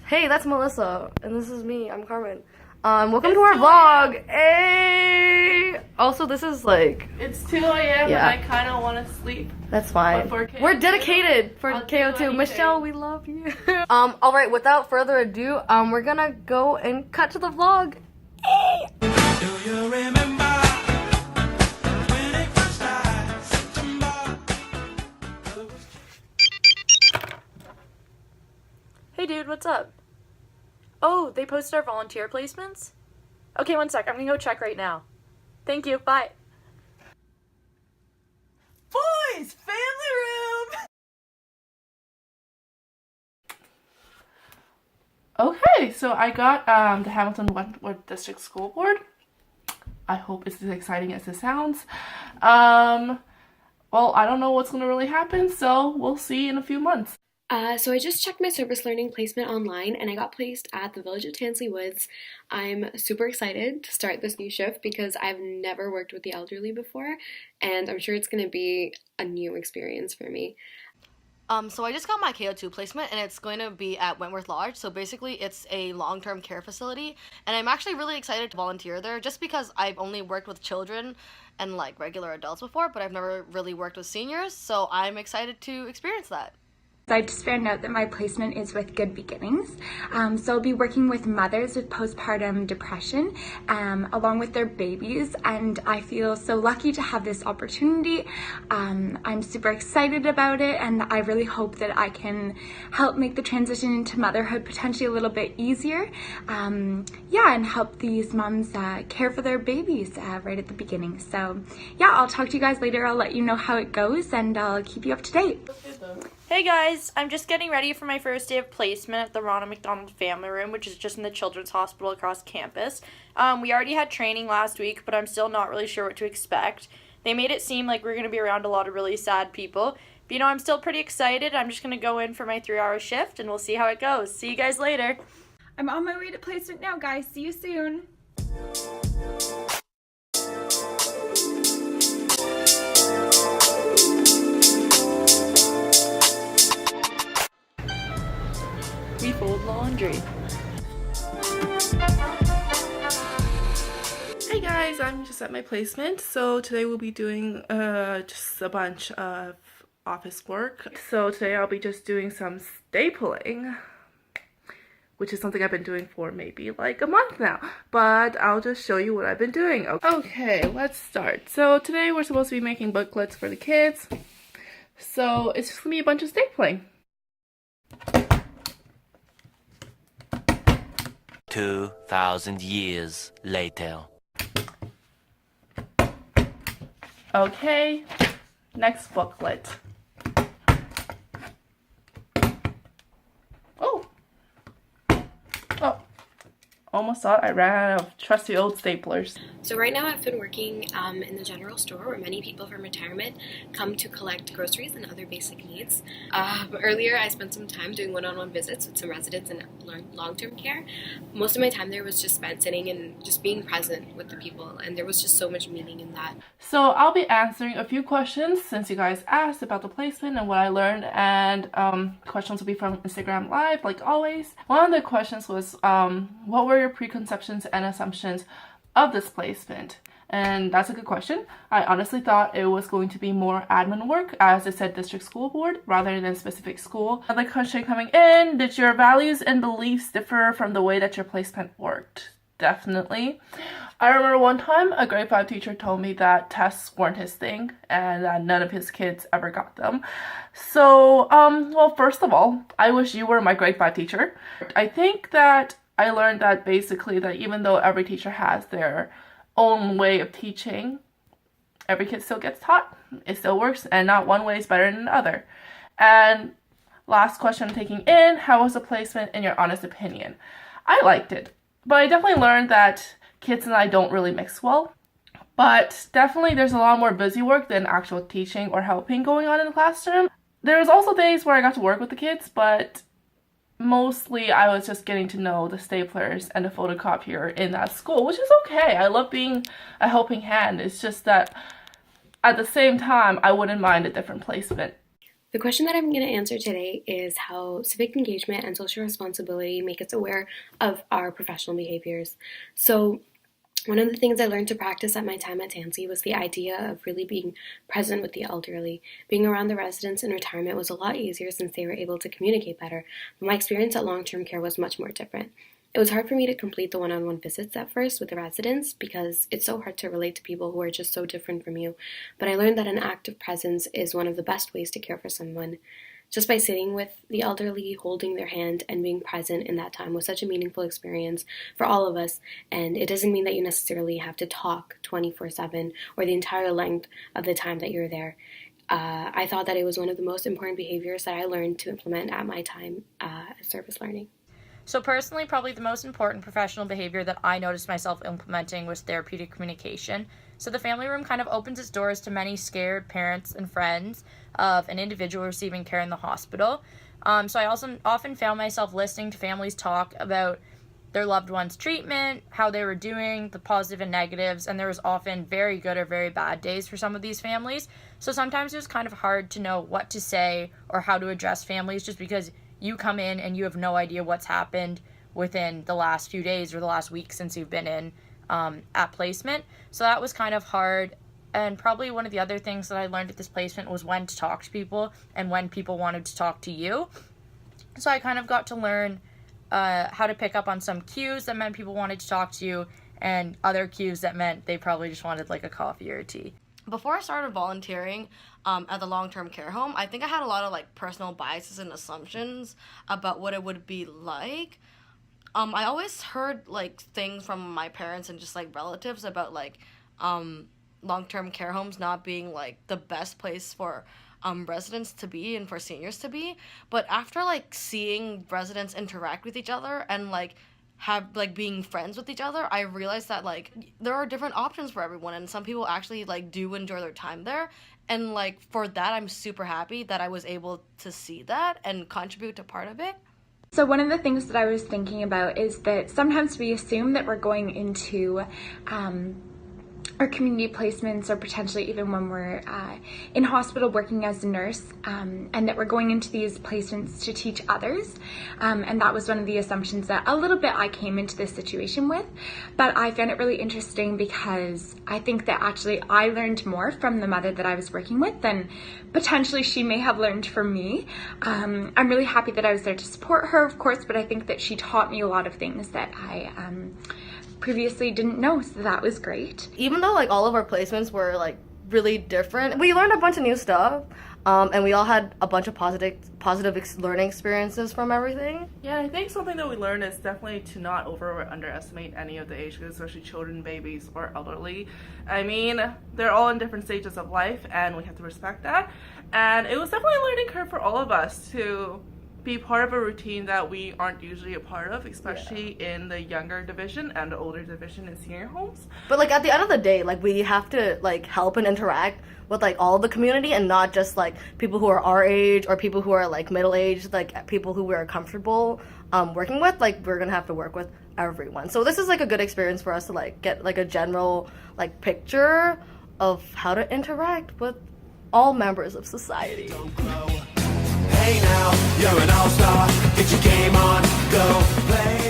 Hey, that's Melissa, and this is me. I'm Carmen. Welcome to our vlog. Hey. Also, this is like it's 2 a.m. Yeah. and I kind of want to sleep. That's fine. We're dedicated for K02. Michelle, we love you. All right. Without further ado, we're gonna go and cut to the vlog. Hey. Do you remember when it first started, September? Hey dude, what's up? Oh, they posted our volunteer placements? Okay, one sec, I'm gonna go check right now. Thank you, bye. Boys, family room! Okay, so I got the Hamilton Wentworth District School Board. I hope it's as exciting as it sounds. Well, I don't know what's going to really happen, so we'll see in a few months. So I just checked my service learning placement online and I got placed at the Village of Tansley Woods. I'm super excited to start this new shift because I've never worked with the elderly before and I'm sure it's going to be a new experience for me. So I just got my K02 placement and it's going to be at Wentworth Lodge. So basically it's a long-term care facility and I'm actually really excited to volunteer there just because I've only worked with children and like regular adults before, but I've never really worked with seniors. So I'm excited to experience that. I just found out that my placement is with Good Beginnings. So I'll be working with mothers with postpartum depression along with their babies, and I feel so lucky to have this opportunity. I'm super excited about it, and I really hope that I can help make the transition into motherhood potentially a little bit easier. Yeah, and help these moms care for their babies right at the beginning. So yeah, I'll talk to you guys later. I'll let you know how it goes and I'll keep you up to date. Hey guys, I'm just getting ready for my first day of placement at the Ronald McDonald Family Room, which is just in the Children's Hospital across campus. We already had training last week, but I'm still not really sure what to expect. They made it seem like we're going to be around a lot of really sad people. But you know, I'm still pretty excited. I'm just going to go in for my 3-hour shift and we'll see how it goes. See you guys later. I'm on my way to placement now, guys. See you soon. We fold laundry. Hey guys, I'm just at my placement. So today we'll be doing just a bunch of office work. So today I'll be just doing some stapling, which is something I've been doing for maybe like a month now, but I'll just show you what I've been doing. Okay, let's start. So today we're supposed to be making booklets for the kids. So it's just gonna be a bunch of stapling. 2,000 years later. Okay, next booklet. Oh, almost thought I ran out of trusty old staplers. So right now I've been working in the general store where many people from retirement come to collect groceries and other basic needs. Earlier I spent some time doing one-on-one visits with some residents in long-term care. Most of my time there was just spent sitting and just being present with the people, and there was just so much meaning in that. So I'll be answering a few questions since you guys asked about the placement and what I learned, and questions will be from Instagram Live like always. One of the questions was what were your preconceptions and assumptions of this placement? And that's a good question. I honestly thought it was going to be more admin work, as it said district school board rather than specific school. Another question coming in: did your values and beliefs differ from the way that your placement worked? Definitely. I remember one time a grade 5 teacher told me that tests weren't his thing and that none of his kids ever got them. So, well, first of all, I wish you were my grade 5 teacher. I think that I learned that basically that even though every teacher has their own way of teaching, every kid still gets taught. It still works, and not one way is better than the other. And last question I'm taking in: how was the placement in your honest opinion? I liked it, but I definitely learned that kids and I don't really mix well. But definitely there's a lot more busy work than actual teaching or helping going on in the classroom. There was also days where I got to work with the kids, but mostly I was just getting to know the staplers and the photocopier in that school, which is okay. I love being a helping hand. It's just that at the same time, I wouldn't mind a different placement. The question that I'm going to answer today is how civic engagement and social responsibility make us aware of our professional behaviors. So, one of the things I learned to practice at my time at Tansy was the idea of really being present with the elderly. Being around the residents in retirement was a lot easier since they were able to communicate better, but my experience at long-term care was much more different. It was hard for me to complete the one-on-one visits at first with the residents because it's so hard to relate to people who are just so different from you, but I learned that an active presence is one of the best ways to care for someone. Just by sitting with the elderly, holding their hand, and being present in that time was such a meaningful experience for all of us, and it doesn't mean that you necessarily have to talk 24/7 or the entire length of the time that you're there. I thought that it was one of the most important behaviors that I learned to implement at my time at service learning. So personally, probably the most important professional behavior that I noticed myself implementing was therapeutic communication. So the family room kind of opens its doors to many scared parents and friends of an individual receiving care in the hospital. So I also often found myself listening to families talk about their loved one's treatment, how they were doing, the positive and negatives, and there was often very good or very bad days for some of these families. So sometimes it was kind of hard to know what to say or how to address families just because you come in and you have no idea what's happened within the last few days or the last week since you've been in at placement. So that was kind of hard. And probably one of the other things that I learned at this placement was when to talk to people and when people wanted to talk to you. So I kind of got to learn how to pick up on some cues that meant people wanted to talk to you and other cues that meant they probably just wanted like a coffee or a tea. Before I started volunteering at the long-term care home, I think I had a lot of like personal biases and assumptions about what it would be like. I always heard like things from my parents and just like relatives about like long-term care homes not being like the best place for residents to be and for seniors to be. But after like seeing residents interact with each other and like have like being friends with each other, I realized that like there are different options for everyone, and some people actually like do enjoy their time there. And like for that, I'm super happy that I was able to see that and contribute to part of it. So one of the things that I was thinking about is that sometimes we assume that we're going into our community placements, or potentially even when we're in hospital working as a nurse, and that we're going into these placements to teach others. And that was one of the assumptions that a little bit I came into this situation with. But I found it really interesting because I think that actually I learned more from the mother that I was working with than potentially she may have learned from me. I'm really happy that I was there to support her, of course, but I think that she taught me a lot of things that I previously didn't know, so that was great. Even though like all of our placements were like really different, we learned a bunch of new stuff, and we all had a bunch of positive learning experiences from everything. Yeah, I think something that we learned is definitely to not over or underestimate any of the age groups, especially children, babies, or elderly. I mean, they're all in different stages of life, and we have to respect that. And it was definitely a learning curve for all of us to be part of a routine that we aren't usually a part of, especially in the younger division and the older division in senior homes. But like at the end of the day, like we have to like help and interact with like all the community, and not just like people who are our age or people who are like middle aged, like people who we're comfortable working with. Like we're gonna have to work with everyone. So this is like a good experience for us to like get like a general like picture of how to interact with all members of society. Hey now, you're an all-star. Get your game on, go play.